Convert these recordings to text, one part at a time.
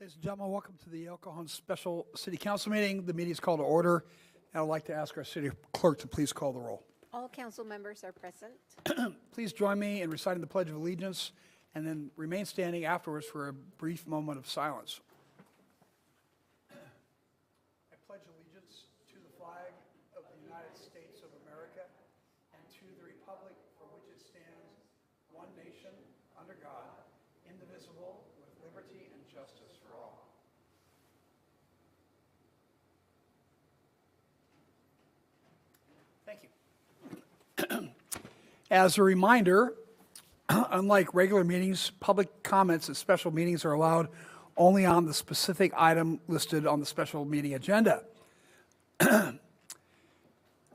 Ladies and gentlemen, welcome to the Cajon Special City Council meeting. The meeting is called to order, and I'd like to ask our city clerk to please call the roll. All council members are present. Please join me in reciting the Pledge of Allegiance, and then remain standing afterwards for a brief moment of silence. I pledge allegiance to the flag of the United States of America and to the republic for which it stands, one nation, under God, indivisible, with liberty and justice for all. Thank you. As a reminder, unlike regular meetings, public comments at special meetings are allowed only on the specific item listed on the special meeting agenda.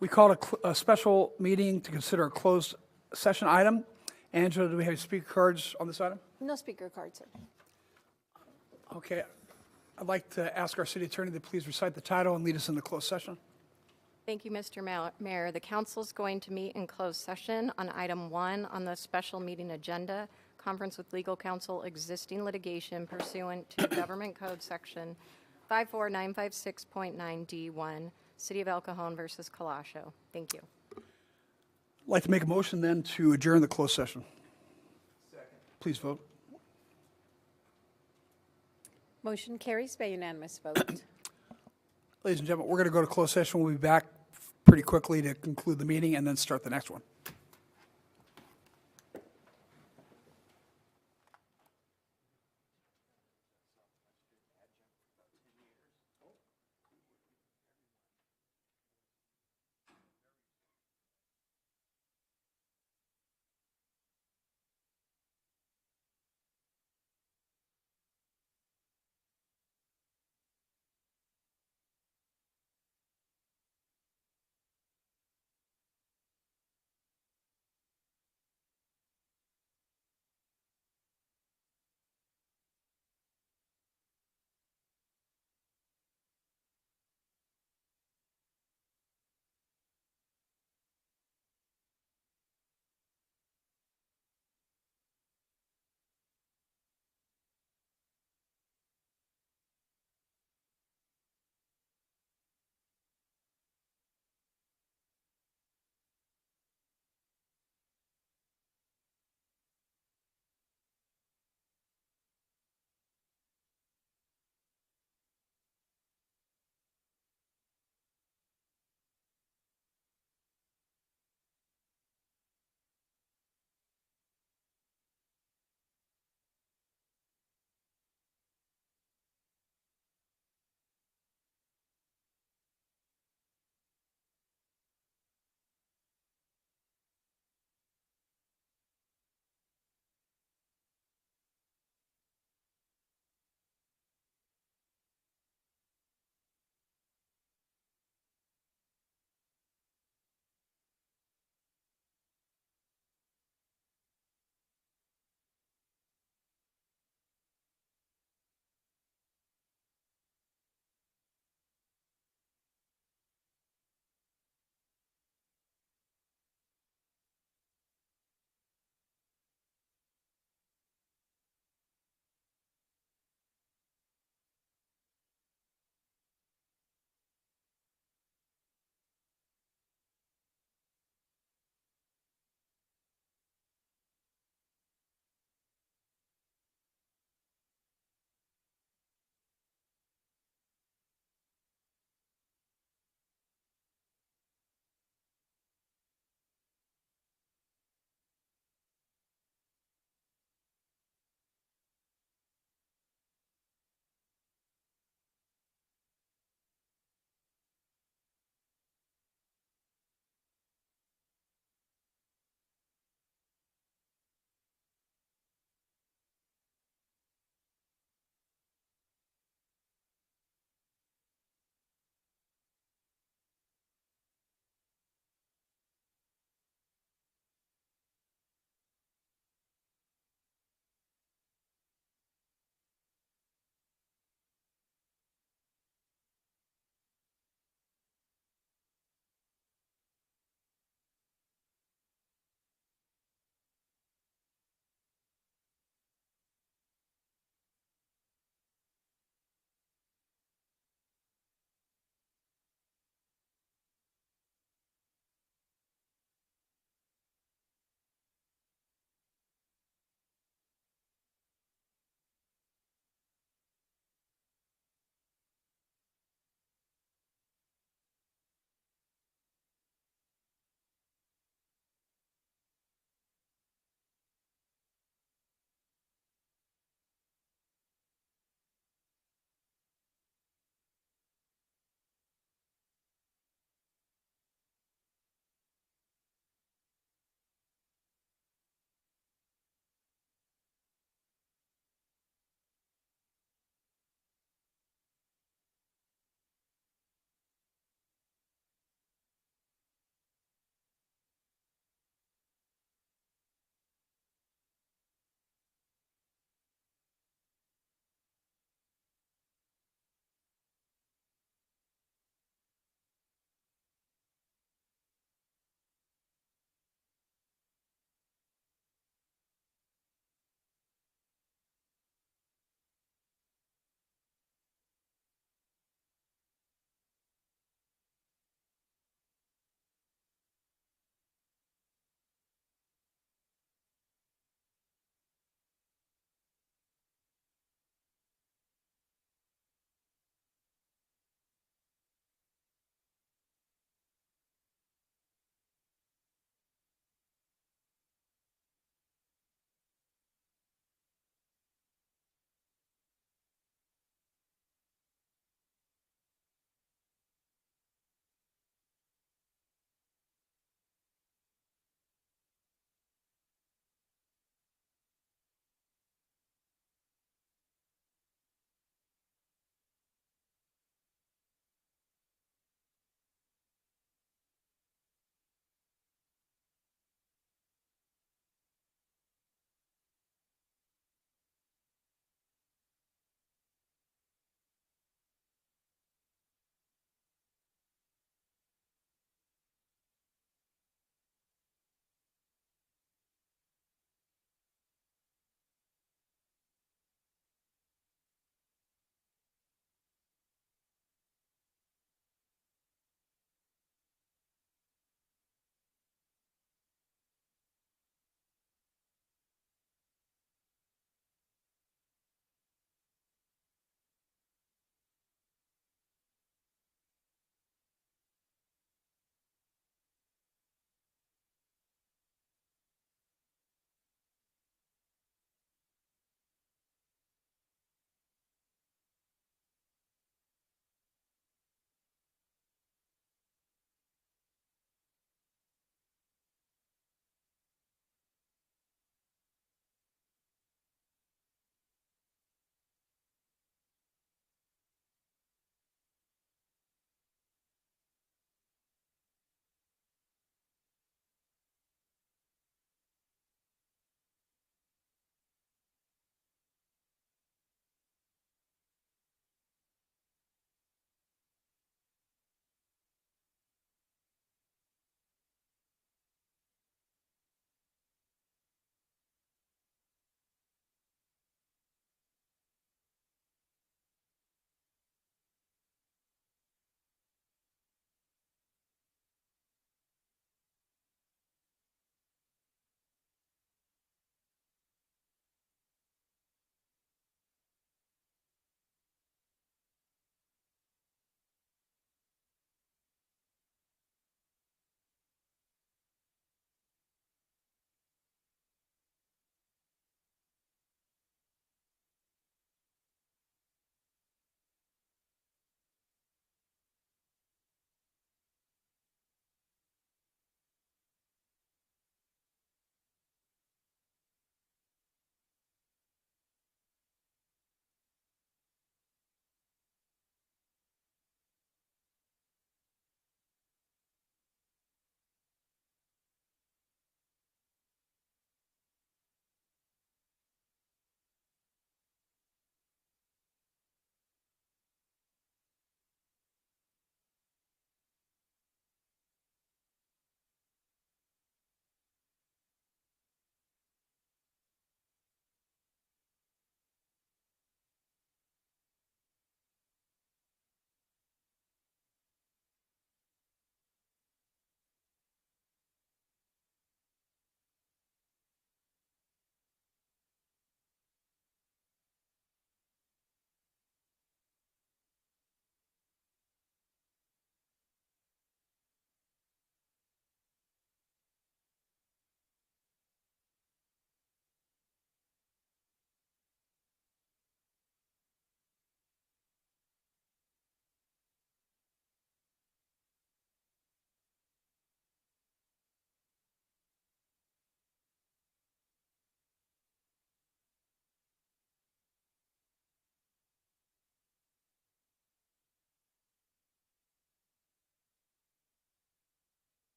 We called a special meeting to consider a closed session item. Angela, do we have speaker cards on this item? No speaker cards, sir. Okay. I'd like to ask our city attorney to please recite the title and lead us into closed session. Thank you, Mr. Mayor. The council is going to meet in closed session on item 1 on the special meeting agenda, conference with legal counsel, existing litigation pursuant to Government Code Section 54956.9D1, City of El Cajon versus Colascio. Thank you. I'd like to make a motion then to adjourn the closed session. Second. Please vote. Motion carries by unanimous vote. Ladies and gentlemen, we're going to go to closed session. We'll be back pretty quickly to conclude the meeting and then start the next one.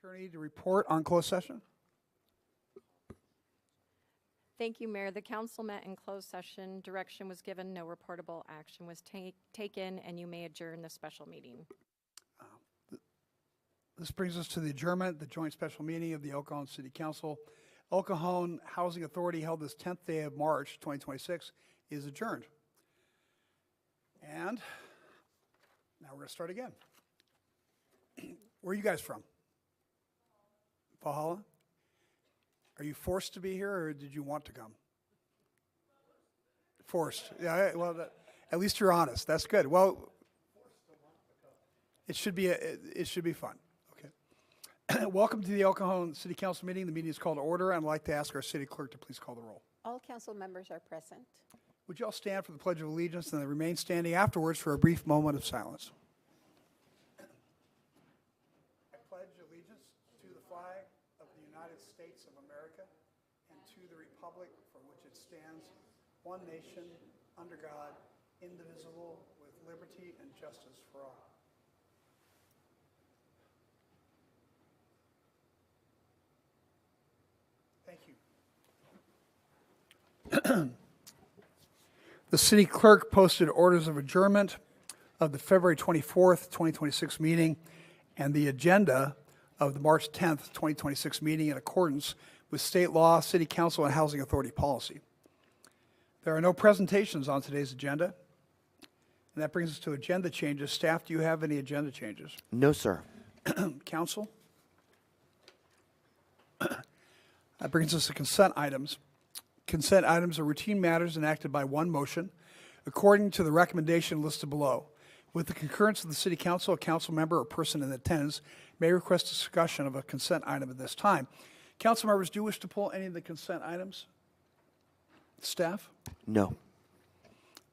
Attorney to report on closed session. Thank you, Mayor. The council met in closed session. Direction was given, no reportable action was taken, and you may adjourn the special meeting. This brings us to the adjournment, the joint special meeting of the El Cajon City Council. El Cajon Housing Authority held this 10th day of March 2026 is adjourned. And now we're going to start again. Where are you guys from? Valhalla? Are you forced to be here, or did you want to come? Forced. Yeah, well, at least you're honest. That's good. Well, it should be fun. Okay. Welcome to the El Cajon City Council meeting. The meeting is called to order. I'd like to ask our city clerk to please call the roll. All council members are present. Would you all stand for the Pledge of Allegiance and then remain standing afterwards for a brief moment of silence? I pledge allegiance to the flag of the United States of America and to the republic for which it stands, one nation, under God, indivisible, with liberty and justice for all. Thank you. The city clerk posted orders of adjournment of the February 24th, 2026 meeting and the agenda of the March 10th, 2026 meeting in accordance with state law, city council, and housing authority policy. There are no presentations on today's agenda. And that brings us to agenda changes. Staff, do you have any agenda changes? No, sir. Council? That brings us to consent items. Consent items are routine matters enacted by one motion, according to the recommendation listed below. With the concurrence of the City Council, a council member or person in attendance may request discussion of a consent item at this time. Council members, do you wish to pull any of the consent items? Staff? No.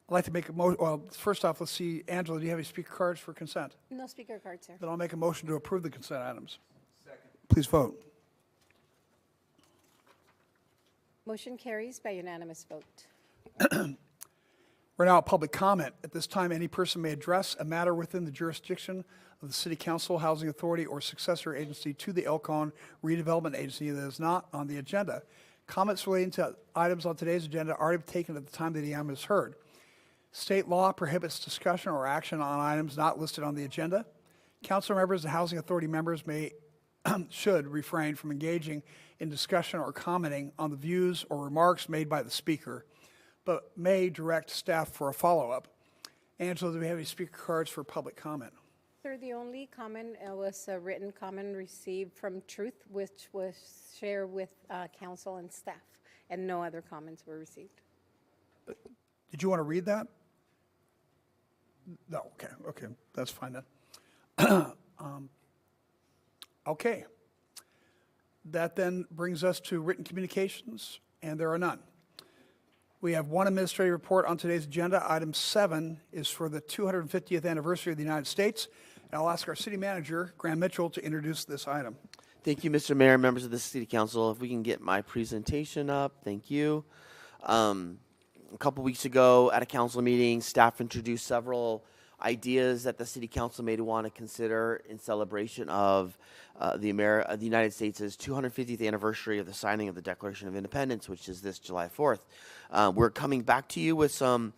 I'd like to make a motion. Well, first off, let's see. Angela, do you have any speaker cards for consent? No speaker card, sir. Then I'll make a motion to approve the consent items. Second. Please vote. Motion carries by unanimous vote. We're now at public comment. At this time, any person may address a matter within the jurisdiction of the City Council, Housing Authority, or successor agency to the El Cajon Redevelopment Agency that is not on the agenda. Comments relating to items on today's agenda are already taken at the time that the item is heard. State law prohibits discussion or action on items not listed on the agenda. Council members and Housing Authority members should refrain from engaging in discussion or commenting on the views or remarks made by the speaker, but may direct staff for a follow-up. Angela, do we have any speaker cards for public comment? Sir, the only comment was a written comment received from Truth, which was shared with council and staff, and no other comments were received. Did you want to read that? No, okay, that's fine then. Okay. That then brings us to written communications, and there are none. We have one administrative report on today's agenda. Item 7 is for the 250th anniversary of the United States. And I'll ask our city manager, Graham Mitchell, to introduce this item. Thank you, Mr. Mayor, members of the City Council. If we can get my presentation up, thank you. A couple weeks ago at a council meeting, staff introduced several ideas that the City Council may want to consider in celebration of the United States' 250th anniversary of the signing of the Declaration of Independence, which is this July 4th. We're coming back to you with a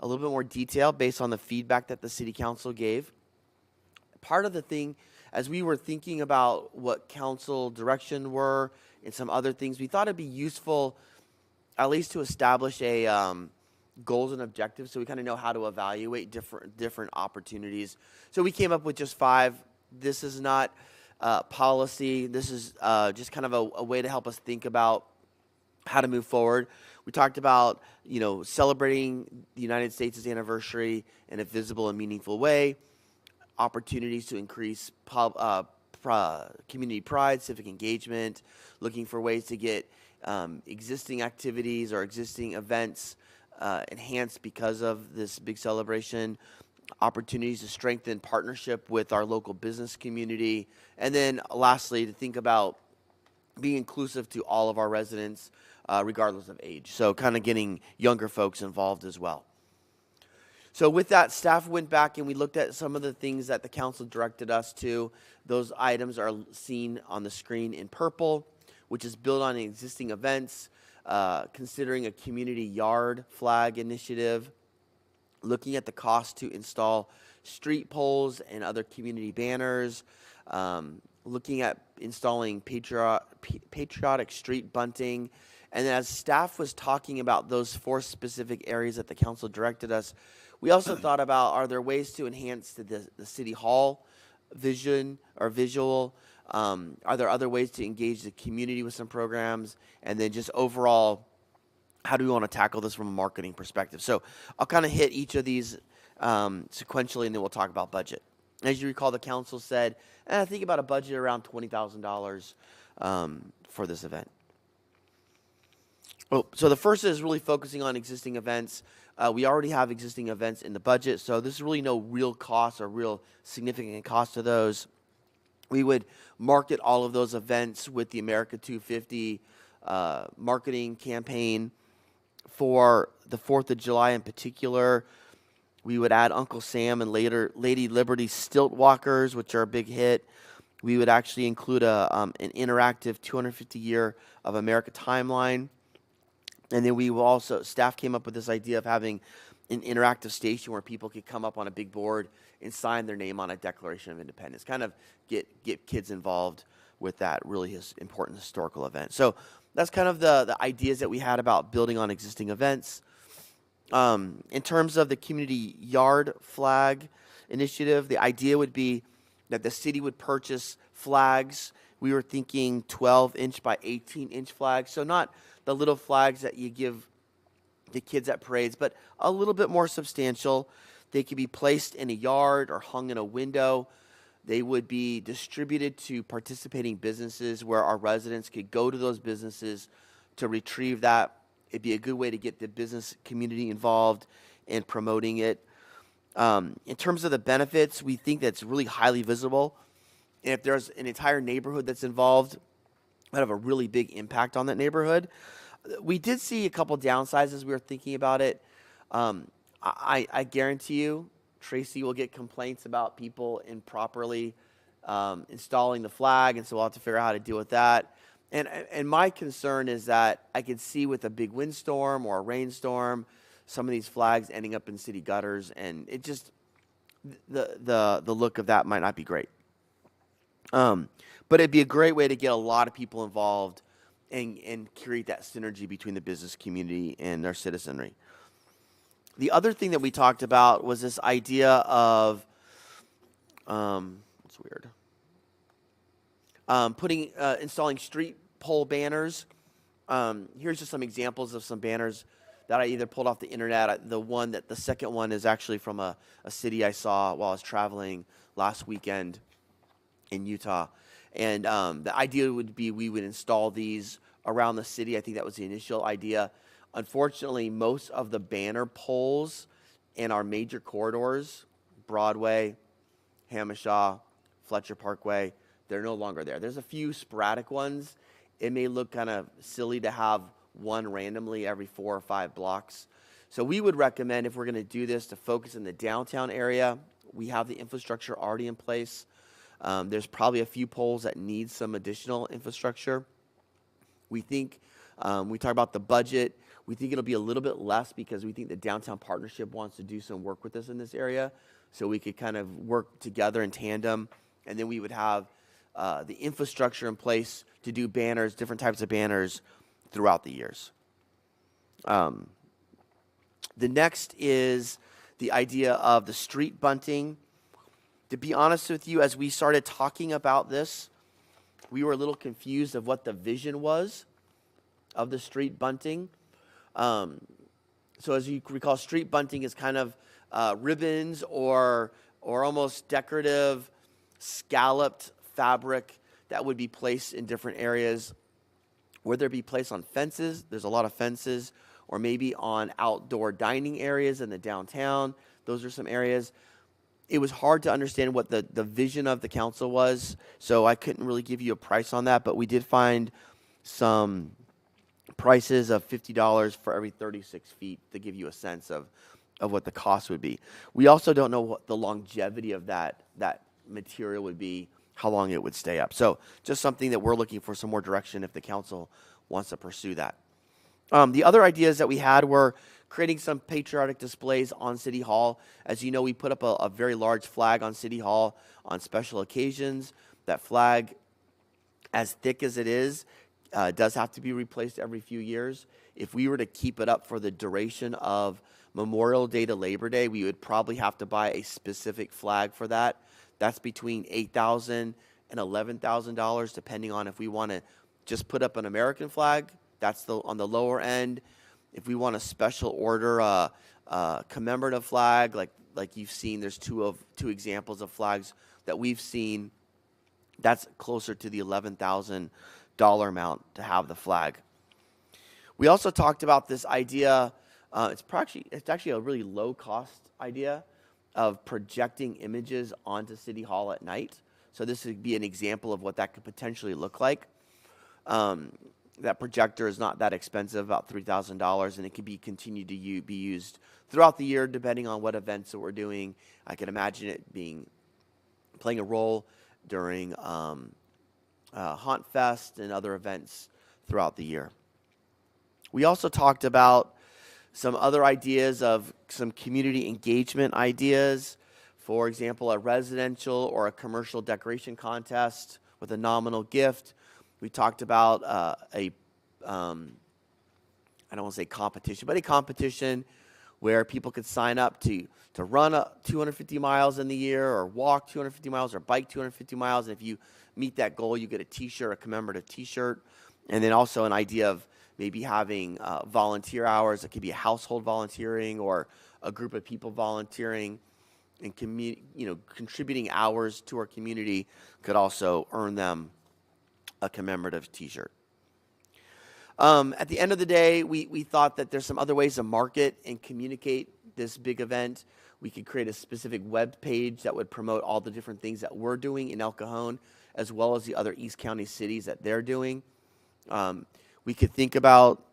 little bit more detail based on the feedback that the City Council gave. Part of the thing, as we were thinking about what council direction were and some other things, we thought it'd be useful at least to establish a goals and objectives so we kind of know how to evaluate different opportunities. So we came up with just 5. This is not policy. This is just kind of a way to help us think about how to move forward. We talked about, celebrating the United States' anniversary in a visible and meaningful way, opportunities to increase community pride, civic engagement, looking for ways to get existing activities or existing events enhanced because of this big celebration, opportunities to strengthen partnership with our local business community, and then lastly, to think about being inclusive to all of our residents, regardless of age. So kind of getting younger folks involved as well. So with that, staff went back and we looked at some of the things that the council directed us to. Those items are seen on the screen in purple, which is built on existing events, considering a community yard flag initiative, looking at the cost to install street poles and other community banners, looking at installing patriotic street bunting. And as staff was talking about those 4 specific areas that the council directed us, we also thought about, are there ways to enhance the city hall vision or visual? Are there other ways to engage the community with some programs? And then just overall, how do we want to tackle this from a marketing perspective? So I'll kind of hit each of these sequentially, and then we'll talk about budget. As you recall, the council said, I think about a budget around $20,000 for this event. Oh, so the first is really focusing on existing events. We already have existing events in the budget, so there's really no real cost or real significant cost to those. We would market all of those events with the America 250 marketing campaign. For the 4th of July in particular, we would add Uncle Sam and later Lady Liberty stilt walkers, which are a big hit. We would actually include an interactive 250 year of America timeline. And then we will also, staff came up with this idea of having an interactive station where people could come up on a big board and sign their name on a Declaration of Independence, kind of get kids involved with that really important historical event. So that's kind of the ideas that we had about building on existing events. In terms of the community yard flag initiative, the idea would be that the city would purchase flags. We were thinking 12-inch by 18-inch flags, so not the little flags that you give the kids at parades, but a little bit more substantial. They could be placed in a yard or hung in a window. They would be distributed to participating businesses where our residents could go to those businesses to retrieve that. It'd be a good way to get the business community involved in promoting it. In terms of the benefits, we think that's really highly visible. And if there's an entire neighborhood that's involved, it would have a really big impact on that neighborhood. We did see a couple downsides as we were thinking about it. I guarantee you, Tracy will get complaints about people improperly installing the flag, and so we'll have to figure out how to deal with that. And my concern is that I could see with a big windstorm or a rainstorm, some of these flags ending up in city gutters, and it just the look of that might not be great. But it'd be a great way to get a lot of people involved and create that synergy between the business community and our citizenry. The other thing that we talked about was this idea of, it's weird, installing street pole banners. Here's just some examples of some banners that I either pulled off the internet. The second one is actually from a city I saw while I was traveling last weekend in Utah. And the idea would be we would install these around the city. I think that was the initial idea. Unfortunately, most of the banner poles in our major corridors, Broadway, Hamishaw, Fletcher Parkway, they're no longer there. There's a few sporadic ones. It may look kind of silly to have one randomly every 4 or 5 blocks. So we would recommend, if we're going to do this, to focus in the downtown area. We have the infrastructure already in place. There's probably a few poles that need some additional infrastructure. We think, we talk about the budget, we think it'll be a little bit less because we think the Downtown Partnership wants to do some work with us in this area. So we could kind of work together in tandem, and then we would have the infrastructure in place to do banners, different types of banners throughout the years. The next is the idea of the street bunting. To be honest with you, as we started talking about this, we were a little confused of what the vision was of the street bunting. So as you recall, street bunting is kind of ribbons or almost decorative scalloped fabric that would be placed in different areas. Would there be placed on fences? There's a lot of fences. Or maybe on outdoor dining areas in the downtown. Those are some areas. It was hard to understand what the vision of the council was, so I couldn't really give you a price on that, but we did find some prices of $50 for every 36 feet to give you a sense of what the cost would be. We also don't know what the longevity of that material would be, how long it would stay up. So just something that we're looking for some more direction if the council wants to pursue that. The other ideas that we had were creating some patriotic displays on City Hall. As you know, we put up a very large flag on City Hall on special occasions. That flag, as thick as it is, does have to be replaced every few years. If we were to keep it up for the duration of Memorial Day to Labor Day, we would probably have to buy a specific flag for that. That's between $8,000 and $11,000, depending on if we want to just put up an American flag. That's on the lower end. If we want a special order commemorative flag, like you've seen, there's two examples of flags that we've seen. That's closer to the $11,000 amount to have the flag. We also talked about this idea. It's actually a really low cost idea of projecting images onto City Hall at night. So this would be an example of what that could potentially look like. That projector is not that expensive, about $3,000, and it can be continued to be used throughout the year, depending on what events that we're doing. I can imagine it playing a role during Haunt Fest and other events throughout the year. We also talked about some other ideas of some community engagement ideas. For example, a residential or a commercial decoration contest with a nominal gift. We talked about I don't want to say competition, but a competition where people could sign up to run 250 miles in the year, or walk 250 miles, or bike 250 miles. And if you meet that goal, you get a T-shirt, a commemorative T-shirt. And then also an idea of maybe having volunteer hours. It could be a household volunteering or a group of people volunteering, and contributing hours to our community could also earn them a commemorative T-shirt. At the end of the day, we thought that there's some other ways to market and communicate this big event. We could create a specific web page that would promote all the different things that we're doing in El Cajon, as well as the other East County cities that they're doing. We could think about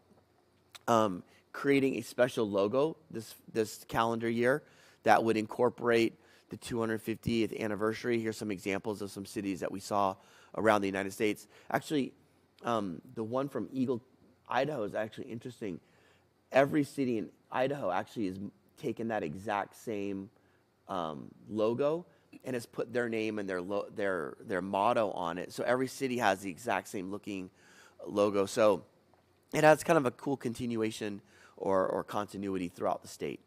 creating a special logo this calendar year that would incorporate the 250th anniversary. Here's some examples of some cities that we saw around the United States. Actually, the one from Eagle, Idaho is actually interesting. Every city in Idaho actually has taken that exact same logo and has put their name and their motto on it. So every city has the exact same looking logo. So it has kind of a cool continuation or continuity throughout the state.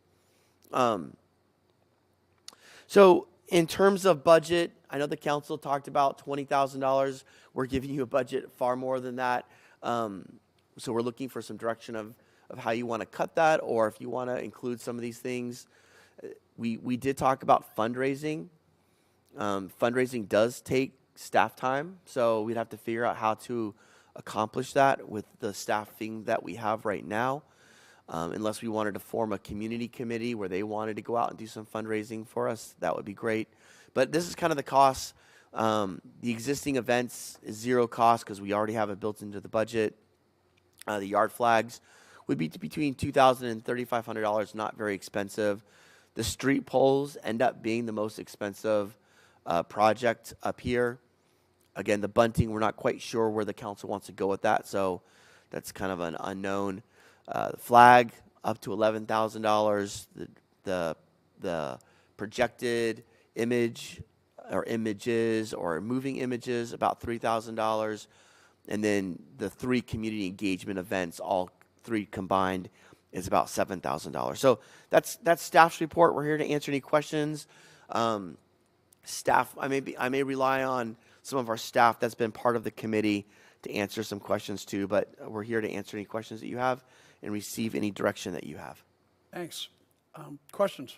So in terms of budget, I know the council talked about $20,000. We're giving you a budget far more than that. So we're looking for some direction of how you want to cut that, or if you want to include some of these things. We did talk about fundraising. Fundraising does take staff time, so we'd have to figure out how to accomplish that with the staffing that we have right now. Unless we wanted to form a community committee where they wanted to go out and do some fundraising for us, that would be great. But this is kind of the cost. The existing events is zero cost because we already have it built into the budget. The yard flags would be between $2,000 and $3,500, not very expensive. The street poles end up being the most expensive project up here. Again, the bunting, we're not quite sure where the council wants to go with that, so that's kind of an unknown. The flag, up to $11,000. The projected image or images or moving images, about $3,000. And then the 3 community engagement events, all 3 combined, is about $7,000. So that's staff's report. We're here to answer any questions. Staff, I may rely on some of our staff that's been part of the committee to answer some questions too, but we're here to answer any questions that you have and receive any direction that you have. Thanks. Questions?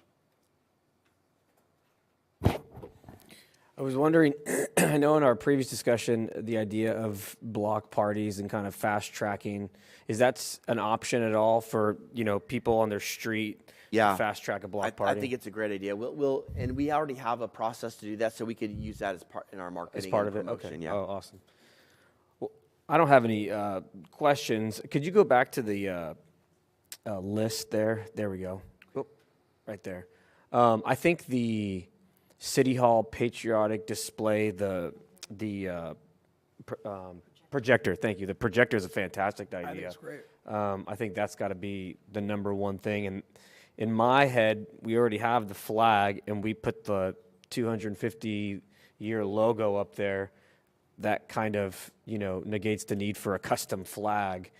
I was wondering, I know in our previous discussion, the idea of block parties and kind of fast tracking, is that an option at all for, people on their street? Yeah. To fast track a block party? I think it's a great idea. And we already have a process to do that, so we could use that as part in our marketing. As part of it? Promotion, Okay. Yeah. Oh, awesome. Well, I don't have any questions. Could you go back to the list there? There we go. right there. I think the City Hall patriotic display, the projector. Thank you. The projector is a fantastic idea. I think it's great. I think that's got to be the number one thing. And in my head, we already have the flag, and we put the 250-year logo up there. That kind of, negates the need for a custom flag,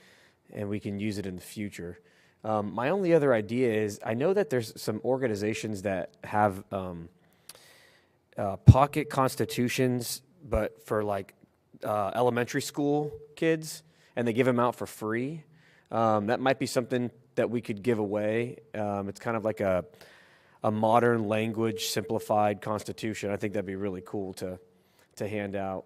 and we can use it in the future. My only other idea is, I know that there's some organizations that have pocket constitutions, but for like elementary school kids, and they give them out for free. That might be something that we could give away. It's kind of like a modern language simplified constitution. I think that'd be really cool to hand out.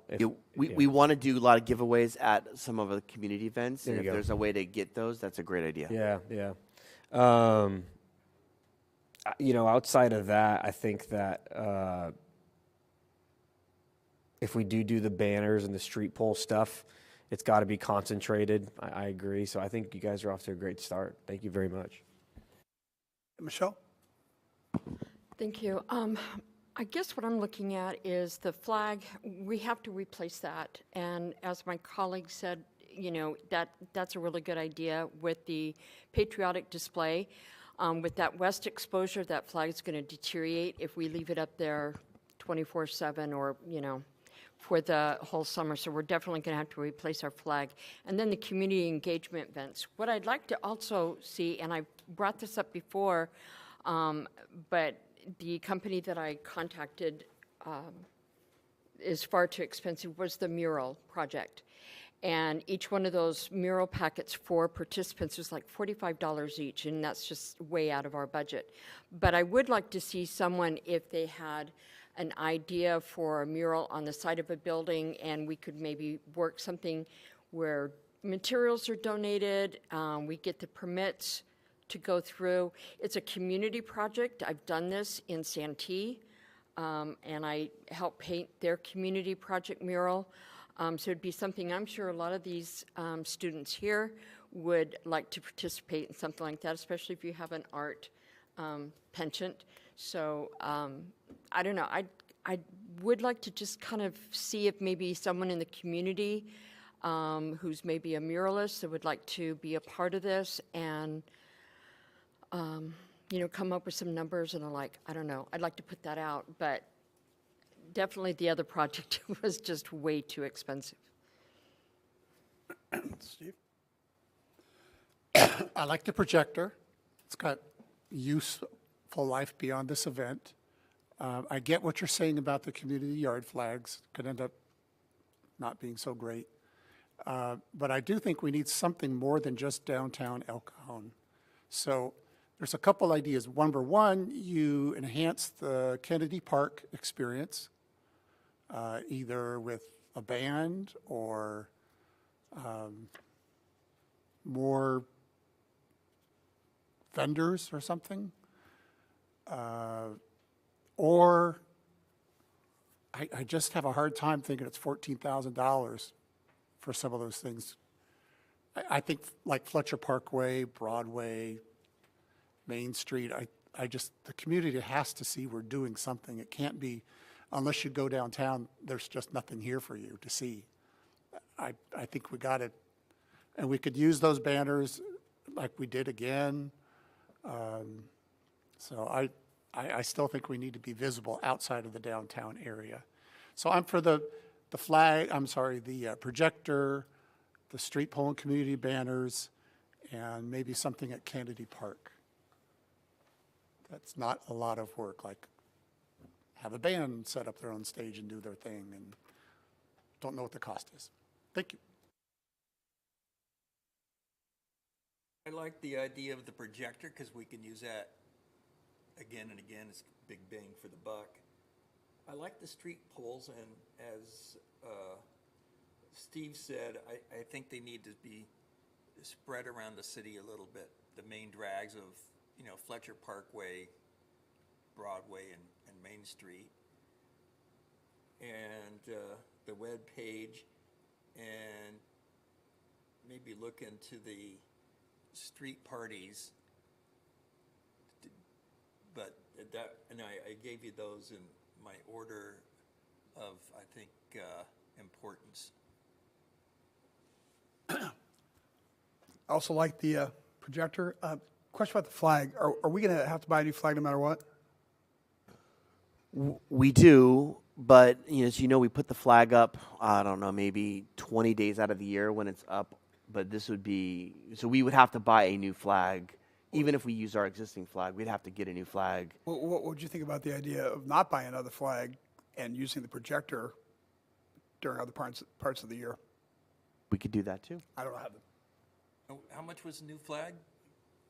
We want to do a lot of giveaways at some of the community events, There and if you go. there's a way to get those, that's a great idea. Yeah. Outside of that, I think that if we do the banners and the street pole stuff, it's got to be concentrated. I agree. So I think you guys are off to a great start. Thank you very much. Michelle? Thank you. I guess what I'm looking at is the flag. We have to replace that. And as my colleague said, that's a really good idea with the patriotic display. With that west exposure, that flag is going to deteriorate if we leave it up there 24/7 or, for the whole summer. So we're definitely going to have to replace our flag. And then the community engagement events. What I'd like to also see, and I brought this up before, but the company that I contacted is far too expensive, was the mural project. And each one of those mural packets for participants was like $45 each, and that's just way out of our budget. But I would like to see someone, if they had an idea for a mural on the side of a building, and we could maybe work something where materials are donated, we get the permits to go through. It's a community project. I've done this in Santee, and I helped paint their community project mural. So it'd be something I'm sure a lot of these students here would like to participate in something like that, especially if you have an art penchant. So I don't know. I would like to just kind of see if maybe someone in the community who's maybe a muralist that would like to be a part of this and come up with some numbers and I don't know. I'd like to put that out, but definitely the other project was just way too expensive. Steve? I like the projector. It's got useful life beyond this event. I get what you're saying about the community yard flags. Could end up not being so great. But I do think we need something more than just downtown El Cajon. So there's a couple ideas. Number one, you enhance the Kennedy Park experience, either with a band or more vendors or something. Or I just have a hard time thinking it's $14,000 for some of those things. I think like Fletcher Parkway, Broadway, Main Street, the community has to see we're doing something. It can't be, unless you go downtown, there's just nothing here for you to see. I think we got it, and we could use those banners like we did again. So I still think we need to be visible outside of the downtown area. So I'm for the projector, the street pole and community banners, and maybe something at Kennedy Park. That's not a lot of work, like have a band set up their own stage and do their thing, and don't know what the cost is. Thank you. I like the idea of the projector because we can use that again and again. It's big bang for the buck. I like the street poles, and as Steve said, I think they need to be spread around the city a little bit. The main drags of, Fletcher Parkway, Broadway, and Main Street, and the web page, and maybe look into the street parties, but that, and I gave you those in my order of, I think, importance. I also like the projector. Question about the flag. Are we going to have to buy a new flag no matter what? We do, but as you know, we put the flag up, I don't know, maybe 20 days out of the year when it's up. But this would be, so we would have to buy a new flag. Even if we use our existing flag, we'd have to get a new flag. What would you think about the idea of not buying another flag and using the projector during other parts of the year? We could do that too. I don't know how to. How much was the new flag?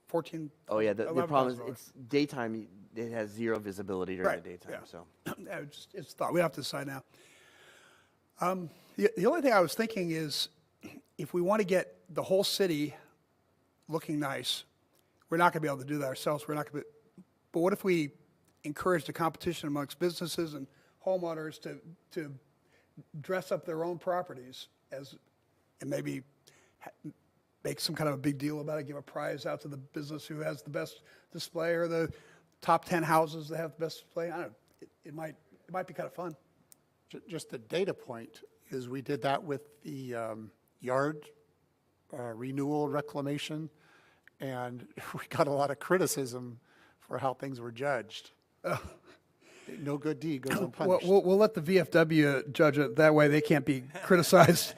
14. Oh yeah, the problem is $11,000. it's daytime. It has zero visibility during Right, the daytime. yeah. So Yeah, it's thought. We have to decide now. The only thing I was thinking is, if we want to get the whole city looking nice, we're not going to be able to do that ourselves. We're not going to. But what if we encourage the competition amongst businesses and homeowners to dress up their own properties and maybe make some kind of a big deal about it, give a prize out to the business who has the best display, or the top 10 houses that have the best display? I don't know. It might be kind of fun. Just a data point is we did that with the yard renewal reclamation, and we got a lot of criticism for how things were judged. No good deed goes unpunished. We'll let the VFW judge it. That way they can't be criticized.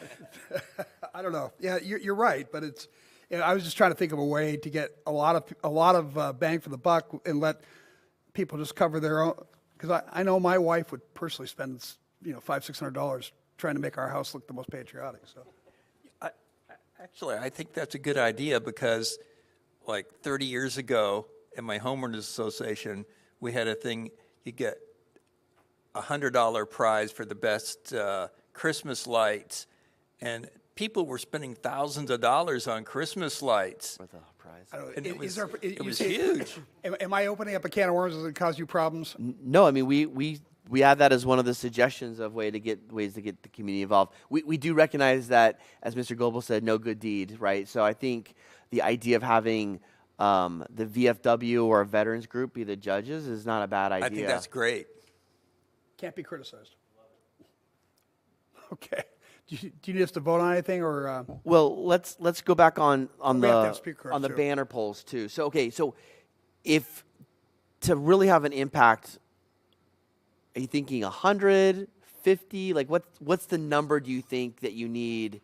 I don't know. Yeah, you're right, but it's. I was just trying to think of a way to get a lot of bang for the buck and let people just cover their own. Because I know my wife would personally spend $500-600 trying to make our house look the most patriotic. So. Actually, I think that's a good idea because, like 30 years ago, in my homeowners association, we had a thing. You get a $100 prize for the best Christmas lights, and people were spending thousands of dollars on Christmas lights. with a prize. I don't know. And it was, there, it you was say- huge. Am I opening up a can of worms? Does it cause you problems? No, I mean we add that as one of the suggestions of ways to get the community involved. We do recognize that, as Mr. Goebel said, no good deed, right? So I think the idea of having the VFW or a veterans group be the judges is not a bad idea. I think that's great. Can't be criticized. Okay. Do you need us to vote on anything, or? Well, let's go back on We have to have speakers, the too. banner polls too. So if to really have an impact, are you thinking 100, 50? Like what's the number do you think that you need?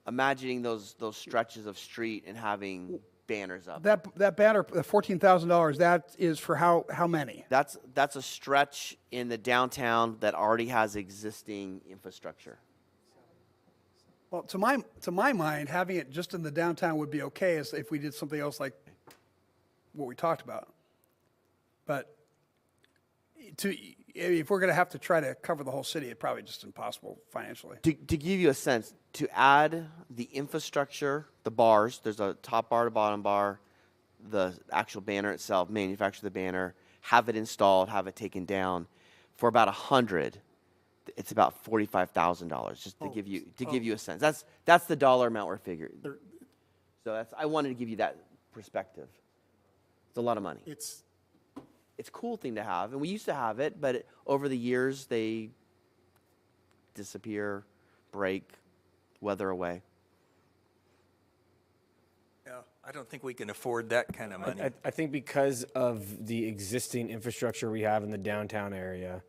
Imagining those stretches of street and having banners up. That banner, the $14,000, that is for how many? That's a stretch in the downtown that already has existing infrastructure. Well, to my mind, having it just in the downtown would be okay, as if we did something else like what we talked about. But if we're going to have to try to cover the whole city, it's probably just impossible financially. To give you a sense, to add the infrastructure, the bars, there's a top bar to bottom bar, the actual banner itself, manufacture the banner, have it installed, have it taken down, for about 100, it's about $45,000. Just to give you a sense. That's the dollar amount we're figuring. So I wanted to give you that perspective. It's a lot of money. It's a cool thing to have, and we used to have it, but over the years they disappear, break, weather away. Yeah, I don't think we can afford that kind of money. I think because of the existing infrastructure we have in the downtown area,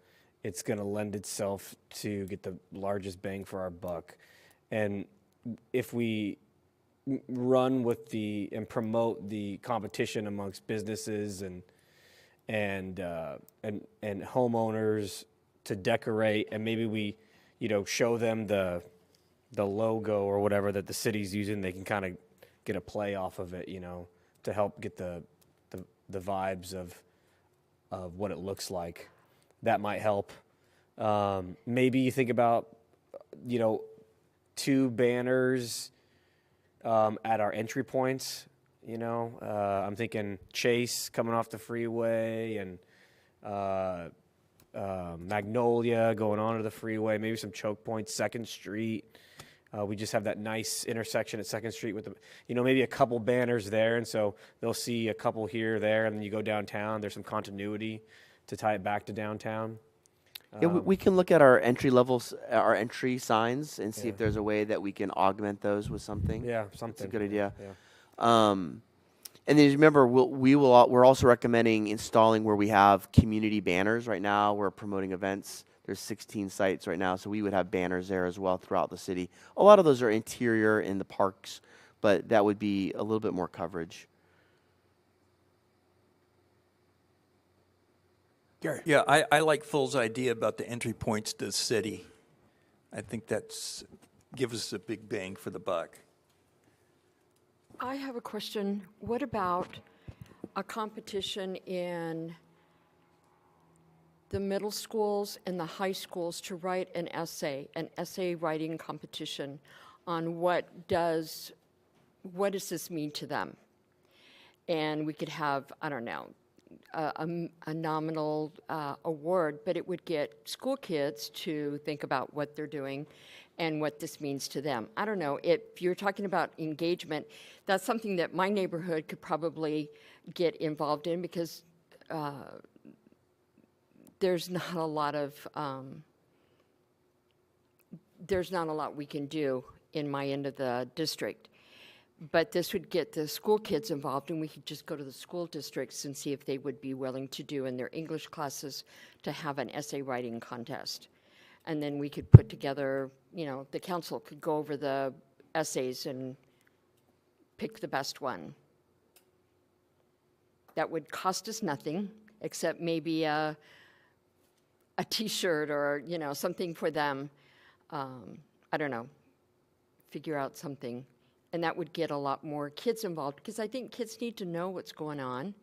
it's going to lend itself to get the largest bang for our buck. And if we run with and promote the competition amongst businesses and homeowners to decorate, and maybe we, show them the logo or whatever that the city's using, they can kind of get a play off of it, to help get the vibes of what it looks like. That might help. Maybe you think about, 2 banners at our entry points. I'm thinking Chase coming off the freeway, and Magnolia going onto the freeway, maybe some choke points, 2nd Street. We just have that nice intersection at Second Street with, maybe a couple banners there, and so they'll see a couple here, there, and then you go downtown. There's some continuity to tie it back to downtown. Yeah, we can look at our entry levels, our entry signs, and see if Yeah. there's a way that we can augment those with something. Yeah, That's something. a good idea. Yeah. And then remember, we're also recommending installing where we have community banners right now. We're promoting events. There's 16 sites right now, so we would have banners there as well throughout the city. A lot of those are interior in the parks, but that would be a little bit more coverage. Gary? Yeah, I like Phil's idea about the entry points to the city. I think gives us a big bang for the buck. I have a question. What about a competition in the middle schools and the high schools to write an essay writing competition on what does this mean to them? And we could have, I don't know, a nominal award, but it would get school kids to think about what they're doing and what this means to them. I don't know, if you're talking about engagement, that's something that my neighborhood could probably get involved in, because there's not a lot we can do in my end of the district. But this would get the school kids involved, and we could just go to the school districts and see if they would be willing to do in their English classes to have an essay writing contest. And then we could put together, the council could go over the essays and pick the best one. That would cost us nothing, except maybe a T-shirt or, something for them. I don't know, figure out something. And that would get a lot more kids involved, because I think kids need to know what's going on.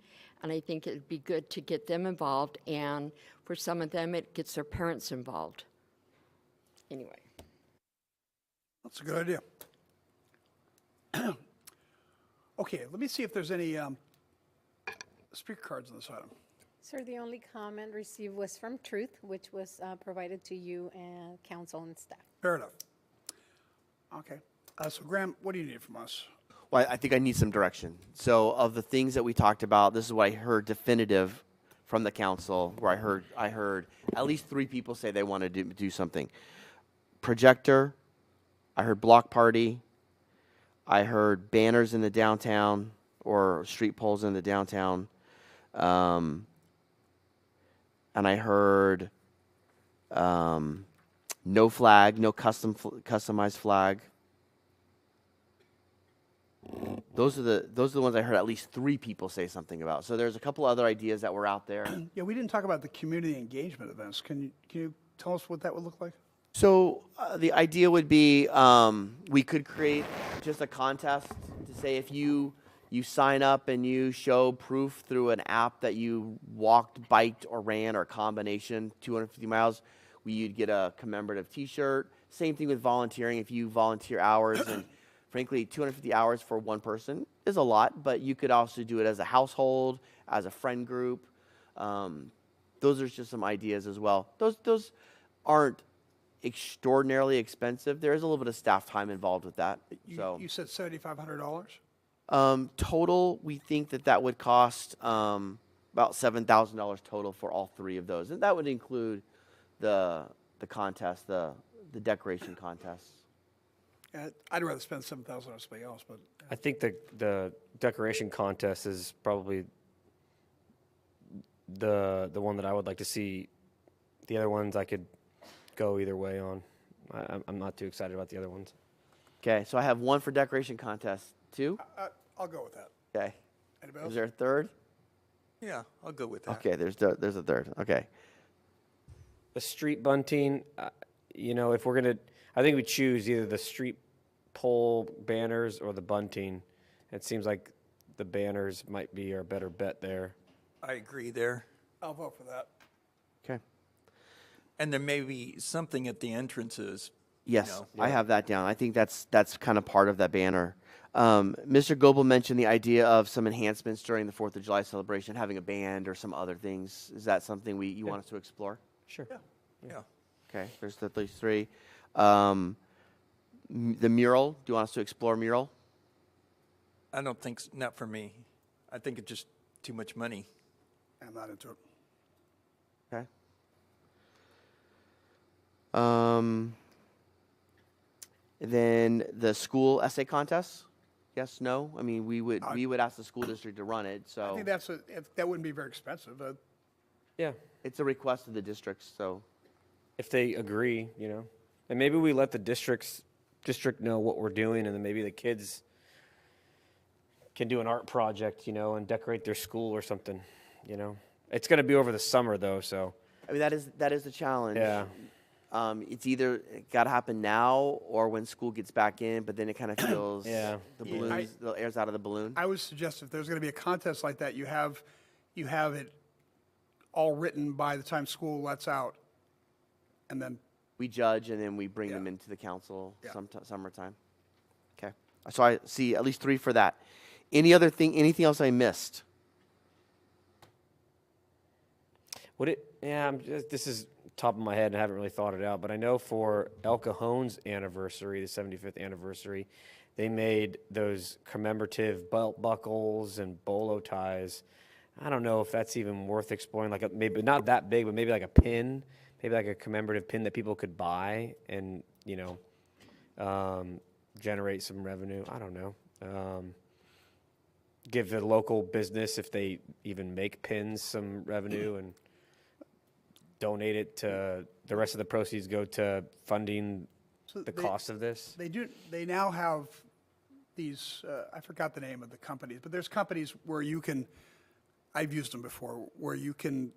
And I think it'd be good to get them involved. And for some of them, it gets their parents involved. Anyway. That's a good idea. Okay, let me see if there's any speaker cards on this item. Sir, the only comment received was from Truth, which was provided to you and council and staff. Fair enough. Okay. So Graham, what do you need from us? Well, I think I need some direction. So of the things that we talked about, this is what I heard definitive from the council, where I heard at least 3 people say they want to do something. Projector, I heard block party, I heard banners in the downtown or street poles in the downtown, and I heard no flag, no customized flag. Those are the ones I heard at least 3 people say something about. So there's a couple other ideas that were out there. Yeah, we didn't talk about the community engagement events. Can you tell us what that would look like? So the idea would be we could create just a contest to say if you sign up and you show proof through an app that you walked, biked, or ran, or a combination, 250 miles, you'd get a commemorative T-shirt. Same thing with volunteering. If you volunteer hours, and frankly, 250 hours for one person is a lot, but you could also do it as a household, as a friend group. Those are just some ideas as well. Those aren't extraordinarily expensive. There is a little bit of staff time involved with that. You said $7,500? Total, we think that would cost about $7,000 total for all 3 of those, and that would include the contest, the decoration contests. I'd rather spend $7,000 on something else, but I think the decoration contest is probably the one that I would like to see. The other ones I could go either way on. I'm not too excited about the other ones. Okay, so I have 1 for decoration contest. 2? I'll go with that. Okay. Anybody else? Is there a 3rd? Yeah, I'll go with that. Okay, there's a 3rd. Okay. The street bunting, if we're going to, I think we choose either the street pole banners or the bunting. It seems like the banners might be our better bet there. I agree there. I'll vote for that. Okay. And there may be something at the entrances. Yes, I have that down. I think that's kind of part of that banner. Mr. Goebel mentioned the idea of some enhancements during the 4th of July celebration, having a band or some other things. Is that something you want us to explore? Sure. Yeah. Okay, there's at least 3. The mural, do you want us to explore mural? I don't think, not for me. I think it's just too much money. I'm not into it. Okay. Then the school essay contest? Yes, no? I mean, we would ask the school district to run it, I so think that wouldn't be very expensive. Yeah, it's a request of the districts, so. if they agree, you know. And maybe we let the district know what we're doing, and then maybe the kids can do an art project, you know, and decorate their school or something, you know. It's going to be over the summer, though, so. I mean, that is the challenge. Yeah. It's either got to happen now or when school gets back in, but then it kind of feels Yeah. the Yeah. balloons, the air's out of the balloon. I would suggest if there's going to be a contest like that, you have it all written by the time school lets out, and then We judge and then we bring Yeah. them into the council Yeah. summertime. Okay. So I see at least 3 for that. Anything else I missed? This is top of my head and I haven't really thought it out, but I know for El Cajon's anniversary, the 75th anniversary, they made those commemorative belt buckles and bolo ties. I don't know if that's even worth exploring, like maybe not that big, but maybe like a pin, maybe like a commemorative pin that people could buy and, you know, generate some revenue. I don't know. Give the local business, if they even make pins, some revenue and donate it to the rest of the proceeds go to funding the cost of this. They now have these, I forgot the name of the companies, but there's companies where you can, I've used them before, where you can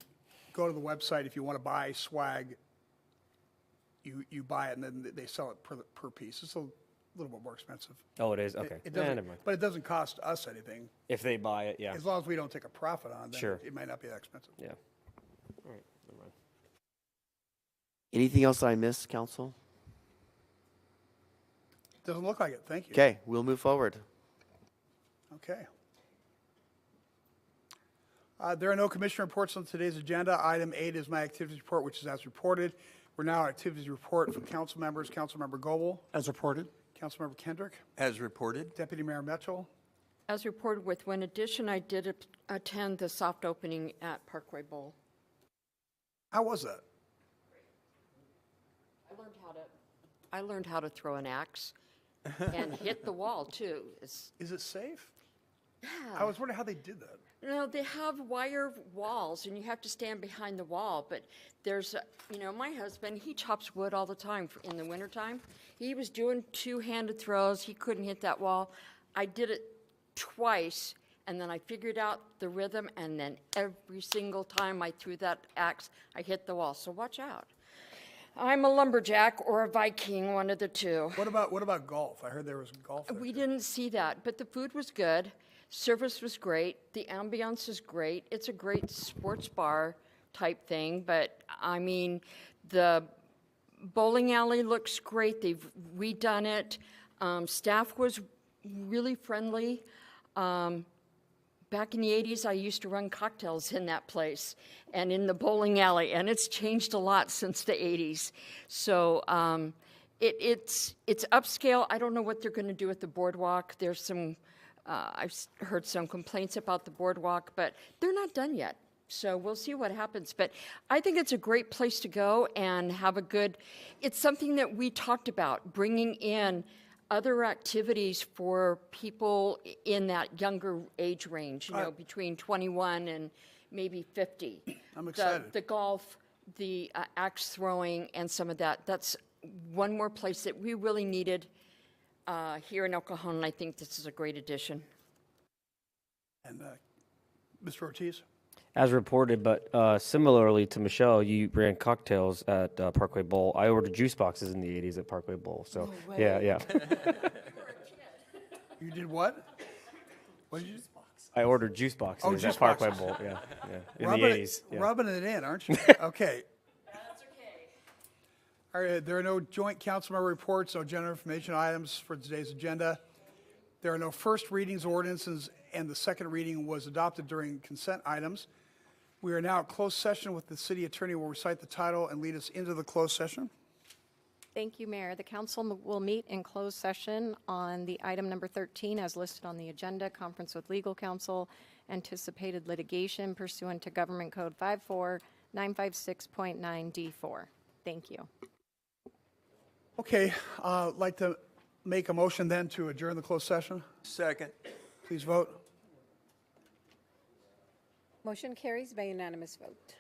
go to the website, if you want to buy swag, you buy it and then they sell it per piece. It's a little bit more expensive. Oh, it is? Okay. It Never doesn't, mind. but it doesn't cost us anything. If they buy it, yeah. As long as we don't take a profit on it, then Sure. it might not be that expensive. Yeah. All right. Never mind. Anything else that I missed, council? Doesn't look like it. Thank you. Okay, we'll move forward. Okay. There are no commissioner reports on today's agenda. Item 8 is my activities report, which is as reported. We're now at activities report for council members. Councilmember Goebel, As reported. Councilmember Kendrick, As reported, Deputy Mayor Mitchell. As reported with one addition, I did attend the soft opening at Parkway Bowl. How was that? I learned how to throw an axe and hit the wall too. Is it safe? Yeah. I was wondering how they did that. You know, they have wire walls and you have to stand behind the wall, but there's, my husband, he chops wood all the time in the wintertime. He was doing two-handed throws. He couldn't hit that wall. I did it twice, and then I figured out the rhythm, and then every single time I threw that axe, I hit the wall. So watch out. I'm a lumberjack or a Viking, one of the two. What about golf? I heard there was golf. We didn't see that, but the food was good. Service was great. The ambiance is great. It's a great sports bar type thing, but I mean, the bowling alley looks great. They've redone it. Staff was really friendly. Back in the 80s, I used to run cocktails in that place and in the bowling alley, and it's changed a lot since the 80s. So it's upscale. I don't know what they're going to do with the boardwalk. There's some, I've heard some complaints about the boardwalk, but they're not done yet. So we'll see what happens. But I think it's a great place to go and have a good, it's something that we talked about, bringing in other activities for people in that younger age range, between 21 and maybe 50. I'm excited. The golf, the axe throwing, and some of that. That's one more place that we really needed here in El Cajon, and I think this is a great addition. And Mr. Ortiz? As reported, but similarly to Michelle, you ran cocktails at Parkway Bowl. I ordered juice boxes in the 80s at Parkway Bowl. So, yeah. You did what? What did you do? I ordered juice boxes juice at Parkway boxes. Bowl. Yeah. In the 80s. Yeah. Rubbing it in, aren't you? Okay. That's okay. All right, there are no joint council member reports, no general information items for today's agenda. There are no first readings, ordinances, and the second reading was adopted during consent items. We are now at closed session with the city attorney will recite the title and lead us into the closed session. Thank you, Mayor. The council will meet in closed session on the item number 13 as listed on the agenda, conference with legal counsel, anticipated litigation pursuant to Government Code 54956.9D4. Thank you. Okay, I'd like to make a motion then to adjourn the closed session. Second. Please vote. Motion carries by unanimous vote.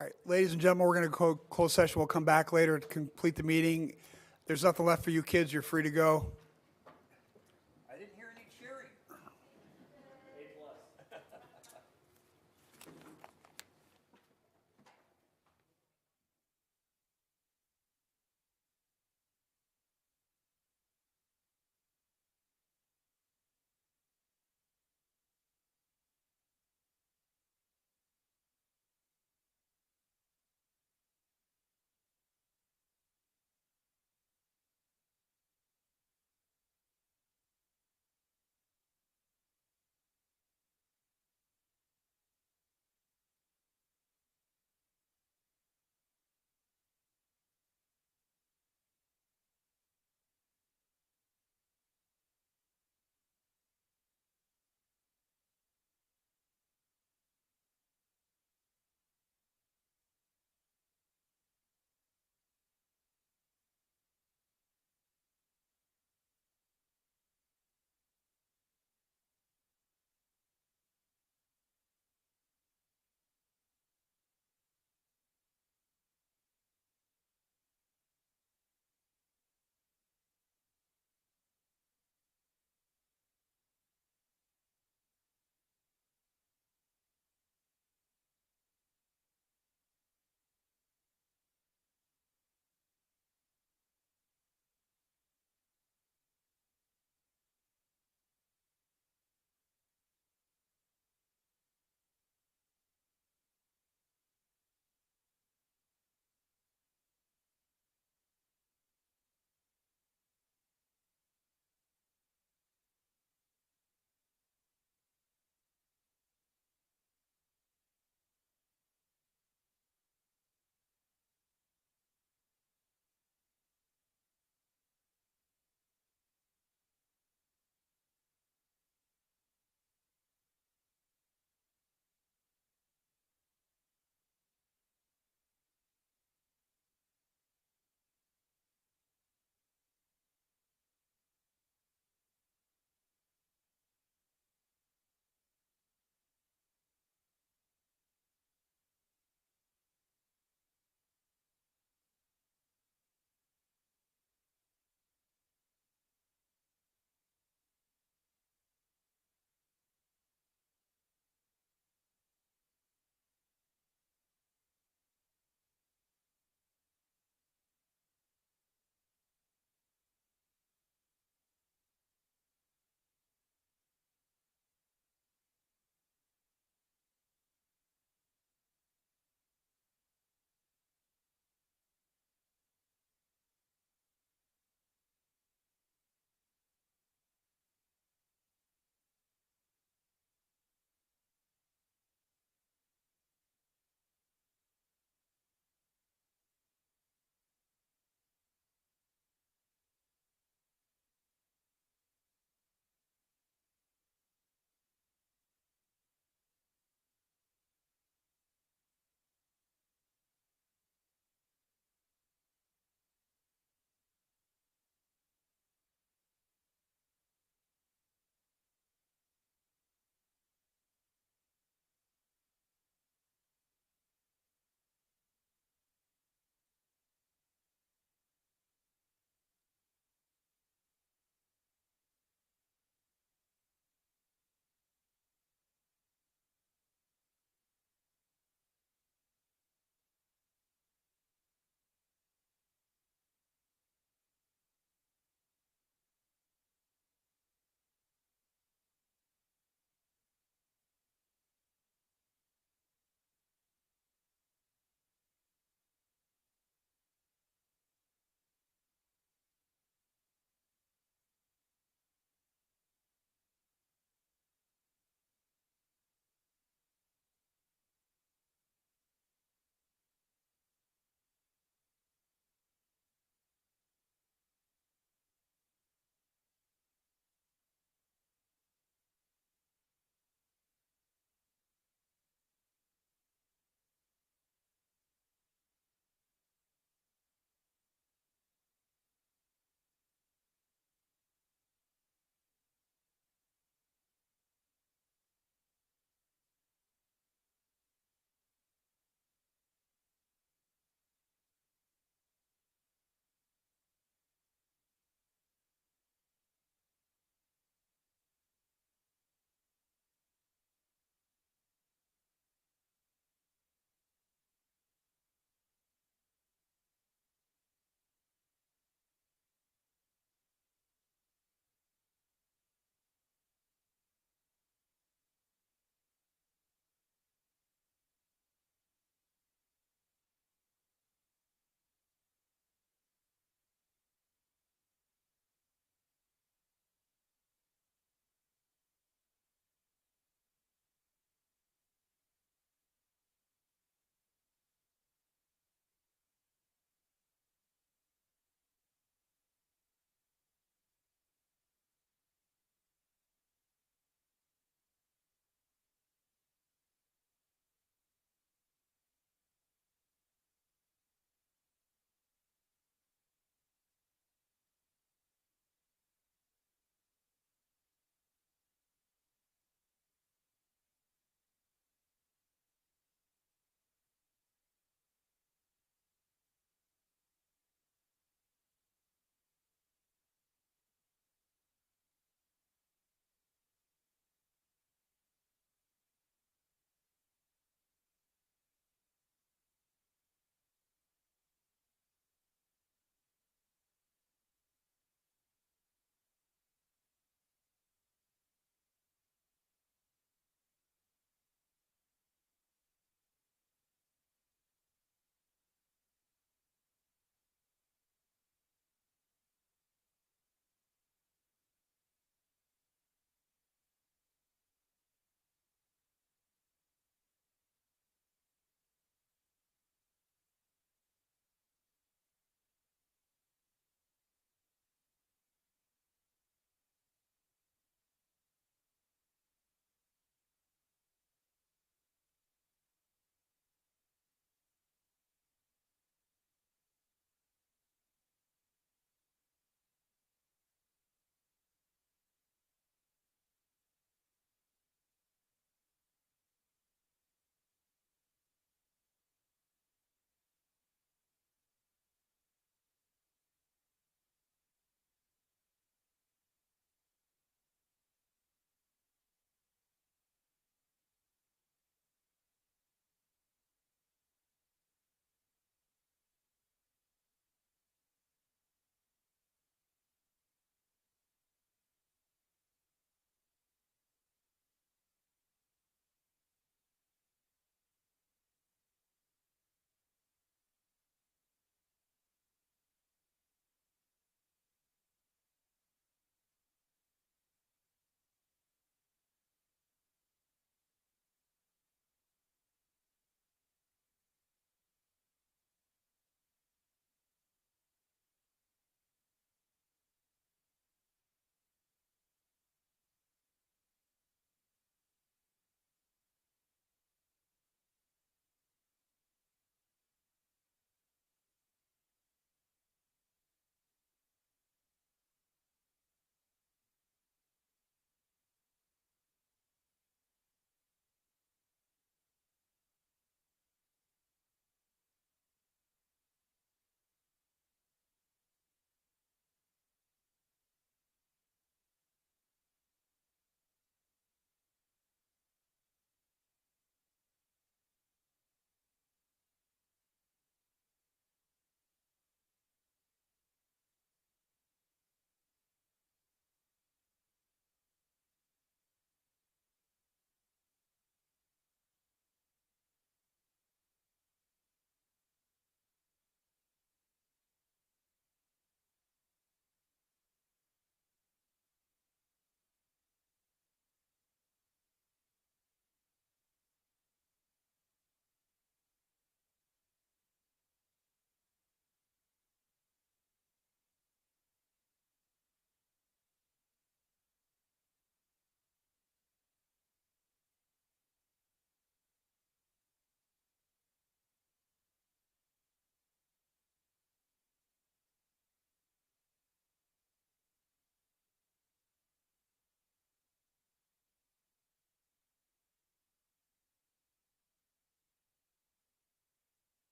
All right, ladies and gentlemen, we're going to go closed session. We'll come back later to complete the meeting. There's nothing left for you kids. You're free to go.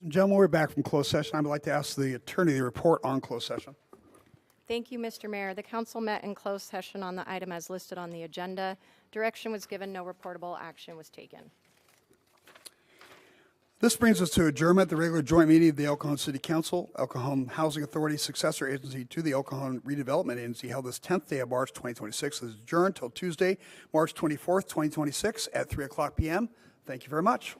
Gentlemen, we're back from closed session. I would like to ask the attorney to report on closed session. Thank you, Mr. Mayor. The council met in closed session on the item as listed on the agenda. Direction was given, no reportable action was taken. This brings us to adjournment, the regular joint meeting of the El Cajon City Council, El Cajon Housing Authority, successor agency to the El Cajon Redevelopment Agency, held this 10th day of March 2026. Is adjourned till Tuesday, March 24th, 2026 at 3:00 p.m. Thank you very much.